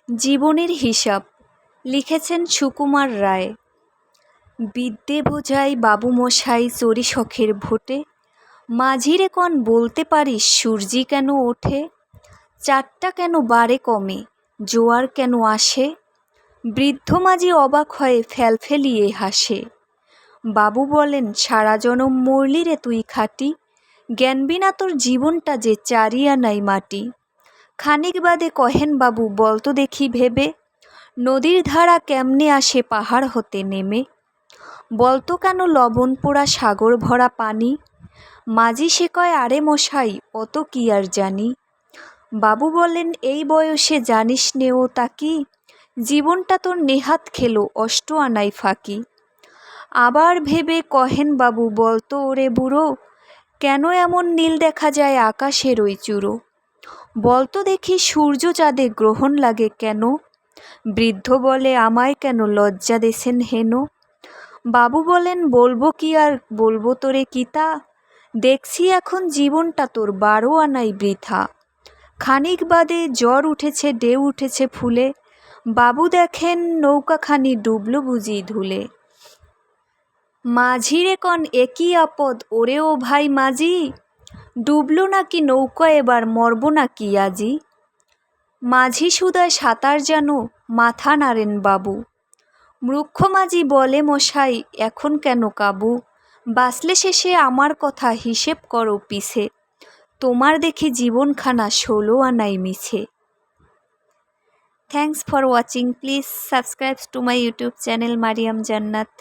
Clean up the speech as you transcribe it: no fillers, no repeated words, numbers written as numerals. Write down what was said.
জীবনের হিসাব লিখেছেন সুকুমার রায়। বিদ্যে বোঝাই বাবুমশাই চড়ি শখের ভোটে, মাঝিরে কন বলতে পারিস সূর্যি কেন ওঠে, চারটা কেন বারে কমে, জোয়ার কেন আসে। বৃদ্ধ মাঝি অবাক হয়ে ফেলফেলিয়ে হাসে। বাবু বলেন, সারা জনম মরলি রে তুই খাটি, জ্ঞান বিনা তোর জীবনটা যে চারিয়ানাই মাটি। খানিক বাদে কহেন, বাবু বলতো দেখি ভেবে, নদীর ধারা কেমনে আসে পাহাড় হতে নেমে, বলতো কেন লবণ পোড়া সাগর ভরা পানি। মাঝি সে কয়, আরে মশাই অত কি আর জানি। বাবু বলেন, এই বয়সে জানিস নে ও তা কি, জীবনটা তোর নেহাত খেলো অষ্ট আনাই ফাঁকি। আবার ভেবে কহেন, বাবু বলতো ওরে বুড়ো, কেন এমন নীল দেখা যায় আকাশের ওই চূড়ো, বলতো দেখি সূর্য চাঁদে গ্রহণ লাগে কেন। বৃদ্ধ বলে, আমায় কেন লজ্জা দেছেন হেন। বাবু বলেন, বলবো কি আর বলবো তোরে কিতা, দেখছি এখন জীবনটা তোর 12 আনাই বৃথা। খানিক বাদে জ্বর উঠেছে, ঢেউ উঠেছে ফুলে, বাবু দেখেন নৌকাখানি ডুবলো বুঝি ধুলে। মাঝিরে কন, একই আপদ ওরে ও ভাই মাঝি, ডুবলো নাকি নৌকা এবার মরবো নাকি আজি। মাঝি সুদায় সাঁতার জানো, মাথা নাড়েন বাবু। মূর্খ মাঝি বলে, মশাই এখন কেন কাবু, বাঁচলে শেষে আমার কথা হিসেব করো পিছে, তোমার দেখি জীবনখানা 16 আনাই মিছে। Thanks for watching. Please subscribe to my YouTube channel Maryam জান্নাত।